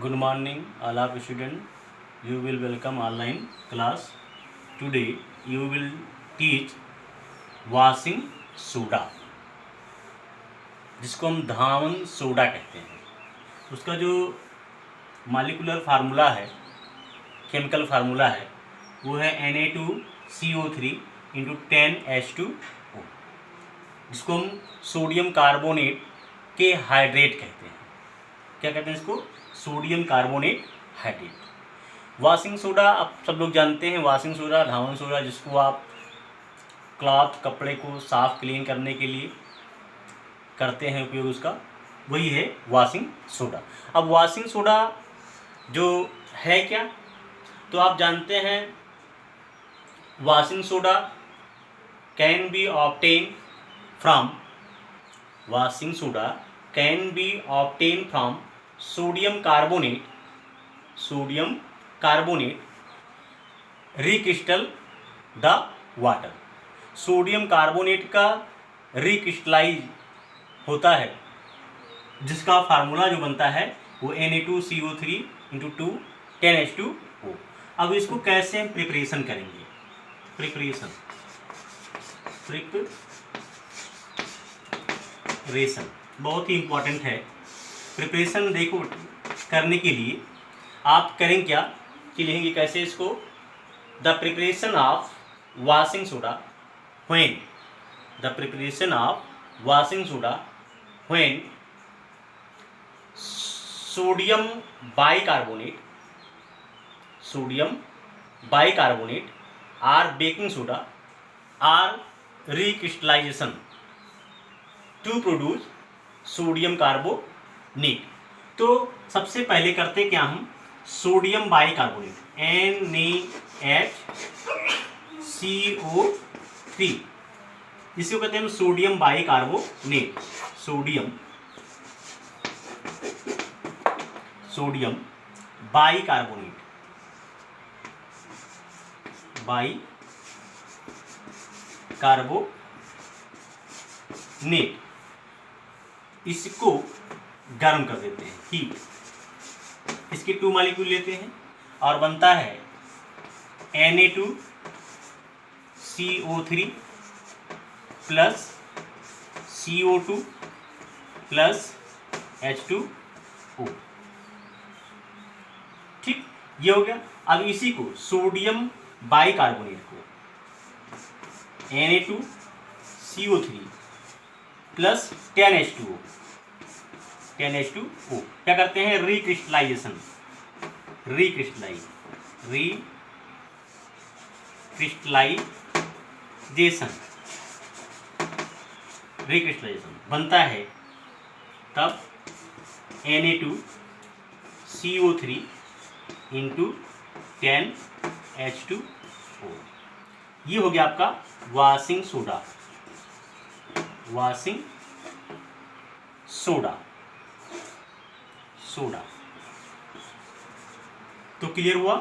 Good morning, all of students. You will welcome online class. Today you will teach washing soda, जिसको हम धावन soda कहते हैं। उसका जो मॉलिक्यूलर फार्मूला है, केमिकल फार्मूला है, वो है Na2CO3 इंटू 10H2O, जिसको हम सोडियम कार्बोनेट के हाइड्रेट कहते हैं। क्या कहते हैं इसको? Sodium carbonate hydrate. Washing soda आप सब लोग जानते हैं। वॉशिंग सोडा, धावन सोडा, जिसको आप क्लॉथ, कपड़े को साफ क्लीन करने के लिए करते हैं उपयोग, उसका वही है वॉशिंग सोडा। अब वॉशिंग सोडा जो है क्या, तो आप जानते हैं washing soda can be obtain from sodium carbonate recrystal the water. Sodium carbonate का रिक्रिस्टलाइज होता है, जिसका फार्मूला जो बनता है वो Na2CO3 इंटू 10H2O। अब इसको कैसे हम प्रिपरेशन करेंगे? प्रिपरेशन बहुत ही इम्पोर्टेंट है। प्रिपरेशन देखो, करने के लिए आप करें क्या कि लिखेंगे कैसे इसको? The preparation of washing soda when sodium bicarbonate और baking soda are recrystallization to produce sodium carbonate. तो सबसे पहले करते क्या हम? सोडियम बाइकार्बोनेट NaHCO3, जिसको कहते हैं सोडियम बाइकार्बोनेट। सोडियम बाइकार्बोनेट, इसको गर्म कर देते हैं, हीट। इसके 2 मॉलिक्यूल लेते हैं और बनता है Na2CO3 plus CO2 plus H2O। ठीक, ये हो गया। अब इसी को सोडियम बाइकार्बोनेट को Na2CO3 प्लस 10H2O क्या करते हैं? रिक्रिस्टलाइजेशन बनता है, तब Na2CO3 इंटू 10H2O। ये हो गया आपका वॉशिंग सोडा। तो क्लियर हुआ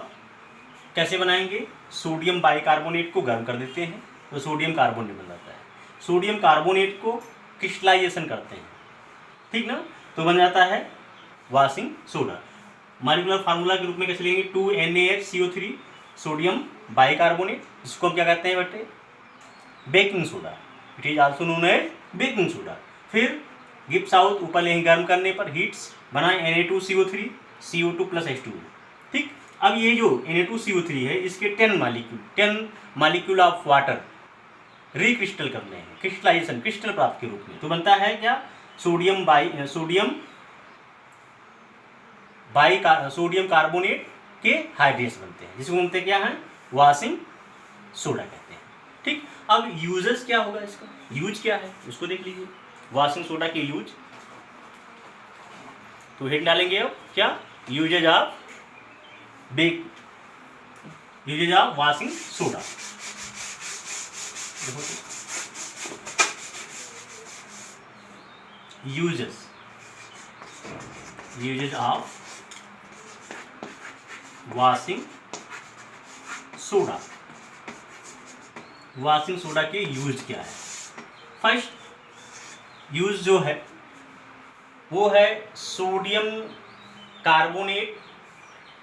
कैसे बनाएंगे? सोडियम बाइकार्बोनेट को गर्म कर देते हैं तो सोडियम कार्बोनेट बन जाता है। सोडियम कार्बोनेट को क्रिस्टलाइजेशन करते हैं, ठीक ना, तो बन जाता है वॉशिंग सोडा। मॉलिक्यूलर फार्मूला के रूप में कैसे लेंगे? 2NaHCO3 सोडियम बाइकार्बोनेट, इसको हम क्या कहते हैं बेटे? Baking soda. It is also known as baking soda. फिर गिब्स आउट, ऊपर लेंगे गर्म करने पर, हीट्स, बनाए Na2CO3 CO2 प्लस H2O। ठीक, अब ये जो Na2CO3 है, इसके 10 मॉलिक्यूल ऑफ वाटर रिक्रिस्टल करने हैं, क्रिस्टल प्राप्त के रूप में, तो बनता है क्या? सोडियम कार्बोनेट के हाइड्रेट्स बनते हैं, जिसको बोलते हैं क्या है? वॉशिंग सोडा कहते हैं। ठीक, अब यूजेस क्या होगा इसका? यूज क्या है उसको देख लीजिए। वॉशिंग सोडा के यूज तो हेड डालेंगे। अब क्या uses of washing soda? Uses of washing soda के यूज क्या है? फर्स्ट यूज जो है वो है sodium carbonate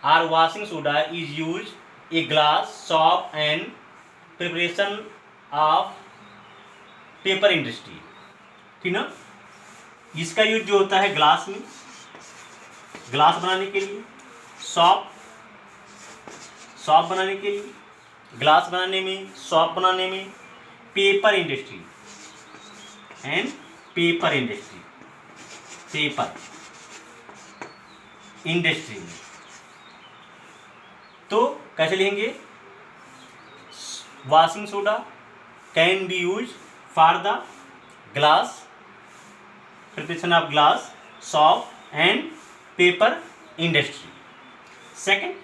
or washing soda is used a glass soap and preparation of paper industry। ठीक ना, इसका यूज जो होता है ग्लास में, ग्लास बनाने के लिए, सॉप बनाने के लिए, ग्लास बनाने में, सॉप बनाने में, paper industry and paper industry में। तो कैसे लिखेंगे, washing soda can B use for the glass, preparation of glass, shop and paper industry. Second,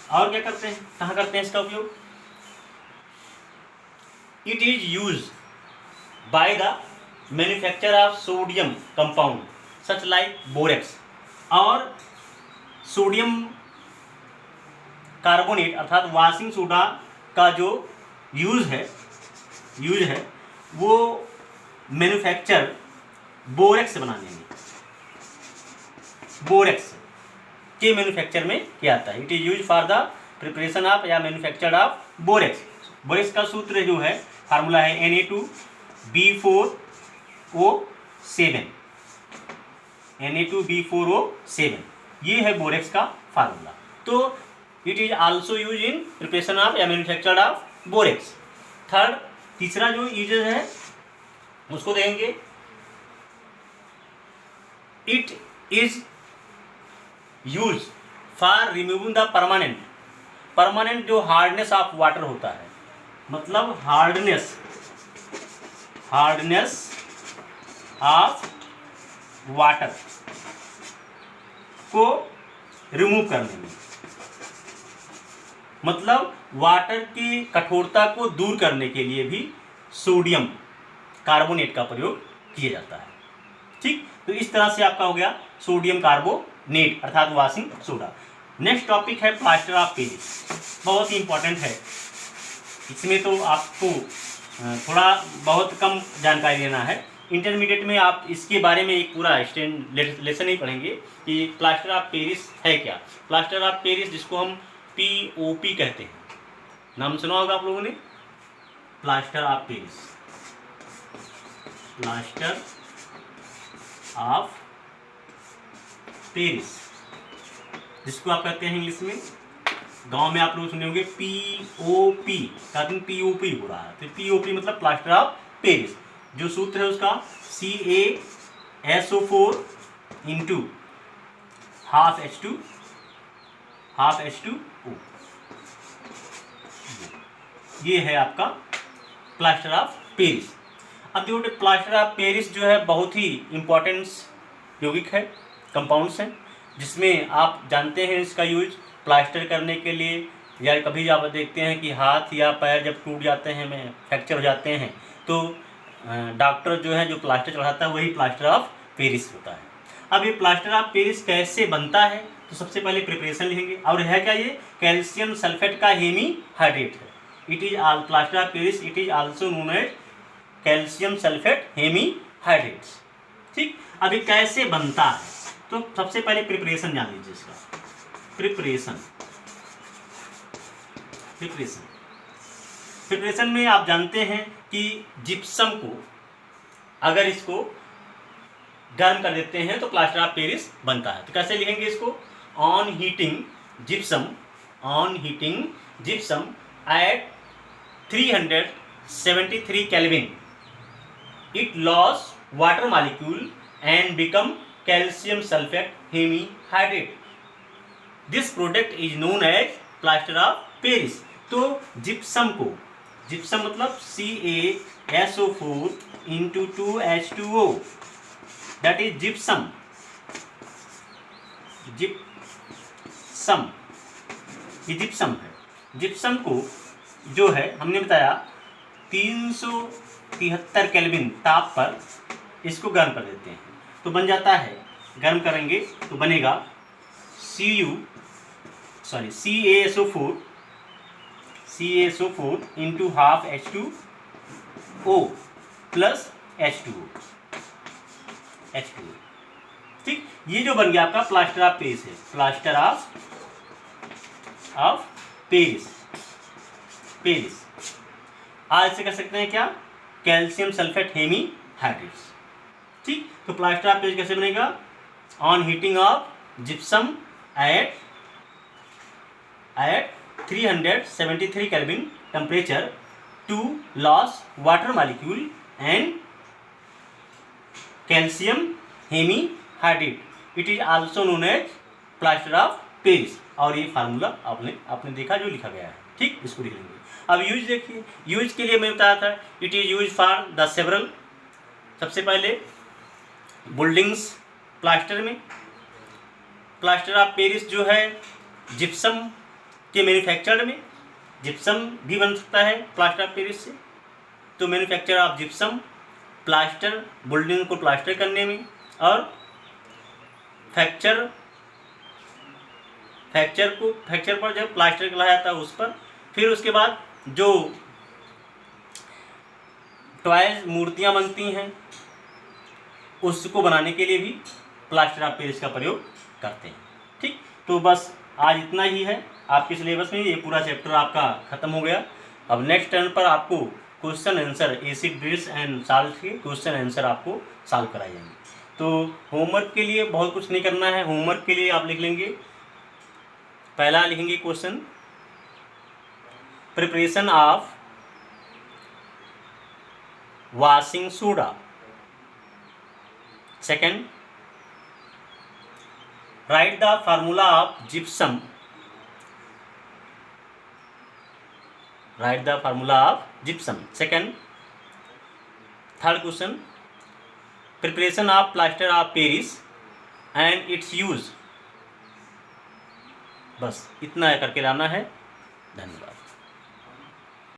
और क्या करते हैं, कहाँ करते हैं इसका उपयोग, it is use by the manufacture of sodium compound such like borax. और सोडियम कार्बोनेट अर्थात वॉशिंग सोडा का जो यूज है वो मैन्युफैक्चर बोरेक्स बनाने में, बोरेक्स के मैन्युफैक्चर में किया जाता है। It is use for the preparation of या मैन्युफैक्चर ऑफ बोरेक्स। बोरेक्स का सूत्र जो है, फार्मूला है Na2B4O7, Na2B4O7, ये है बोरेक्स का फार्मूला। तो it is also use in preparation of या मैन्युफैक्चर ऑफ बोरेक्स। थर्ड, तीसरा जो यूजेज है उसको देखेंगे, it is use for removing the permanent जो हार्डनेस ऑफ वाटर होता है, मतलब हार्डनेस ऑफ वाटर को रिमूव करने में, मतलब वाटर की कठोरता को दूर करने के लिए भी सोडियम कार्बोनेट का प्रयोग किया जाता है। ठीक, तो इस तरह से आपका हो गया सोडियम कार्बोनेट अर्थात वॉशिंग सोडा। नेक्स्ट टॉपिक है प्लास्टर ऑफ पेरिस, बहुत ही इंपॉर्टेंट है। इसमें तो आपको थोड़ा बहुत कम जानकारी लेना है। इंटरमीडिएट में आप इसके बारे में एक पूरा लेसन ही पढ़ेंगे कि प्लास्टर ऑफ पेरिस है क्या। प्लास्टर ऑफ पेरिस जिसको हम POP कहते हैं, नाम सुना होगा आप लोगों ने, plaster of Paris, plaster of Paris, जिसको आप कहते हैं इंग्लिश में, गांव में आप लोग सुने होंगे POP, कहते हैं POP हो रहा है, तो POP मतलब प्लास्टर ऑफ पेरिस। जो सूत्र है उसका CaSO4 इंटू हाफ H2O, ये है आपका प्लास्टर ऑफ पेरिस। अब जो प्लास्टर ऑफ पेरिस जो है बहुत ही इम्पोर्टेंस यौगिक है, कंपाउंड्स हैं, जिसमें आप जानते हैं इसका यूज प्लास्टर करने के लिए, या कभी आप देखते हैं कि हाथ या पैर जब टूट जाते हैं, में फ्रैक्चर हो जाते हैं, तो डॉक्टर जो है जो प्लास्टर चढ़ाता है वही प्लास्टर ऑफ पेरिस होता है। अब ये प्लास्टर ऑफ पेरिस कैसे बनता है, तो सबसे पहले प्रिपरेशन लिखेंगे, और है क्या, ये कैल्शियम सल्फेट का हेमीहाइड्रेट है। It is all plaster of Paris, it is also known as calcium sulphate hemihydrates. ठीक, अब ये कैसे बनता है, तो सबसे पहले प्रिपरेशन जान लीजिए इसका। प्रिपरेशन में आप जानते हैं कि जिप्सम को अगर इसको गर्म कर देते हैं तो प्लास्टर ऑफ पेरिस बनता है। तो कैसे लिखेंगे इसको, on heating gypsum at 373 kelvin it lost water molecule and become calcium sulfate hemihydrate. This product is known as plaster of Paris. तो जिप्सम मतलब CaSO4 into 2H2O, that is gypsum. ये gypsum है। जिप्सम को जो है हमने बताया 373 kelvin ताप पर इसको गर्म कर देते हैं, तो बन जाता है, गर्म करेंगे तो बनेगा CaSO4 into half H2O plus H2O। ठीक, ये जो बन गया आपका प्लास्टर ऑफ पेरिस है, प्लास्टर ऑफ पेरिस। पेरिस आज से कर सकते हैं क्या, कैल्शियम सल्फेट हेमी हाइड्रेट्स। ठीक, तो प्लास्टर ऑफ पेरिस कैसे बनेगा, on heating of gypsum at 373 kelvin temperature to loss water molecule and calcium hemihydrate, it is also known as plaster of Paris. और ये फार्मूला आपने देखा जो लिखा गया है। ठीक, इसको लिख लेंगे। अब यूज देखिए, यूज के लिए मैं बताया था, it is use for the several. सबसे पहले बिल्डिंग्स प्लास्टर में, प्लास्टर ऑफ पेरिस जो है जिप्सम के मैन्युफैक्चर में, जिप्सम भी बन सकता है प्लास्टर ऑफ पेरिस से। तो manufacture of gypsum, plaster building को प्लास्टर करने में, और फ्रैक्चर पर जब प्लास्टर लगाया जाता है उस पर, फिर उसके बाद जो टॉयज मूर्तियाँ बनती हैं उसको बनाने के लिए भी प्लास्टर ऑफ पेरिस का प्रयोग करते हैं। ठीक, तो बस आज इतना ही है आपके सिलेबस में, ये पूरा चैप्टर आपका खत्म हो गया। अब नेक्स्ट टर्न पर आपको question answer, acid base and salt के क्वेश्चन आंसर आपको सॉल्व कराए जाएंगे। तो होमवर्क के लिए बहुत कुछ नहीं करना है। होमवर्क के लिए आप लिख लेंगे, पहला लिखेंगे question, preparation of washing soda. Second, right the formula of gypsum. Right the formula of gypsum. Second, third question, preparation of plaster of Paris and it's use. बस इतना करके लाना है। धन्यवाद।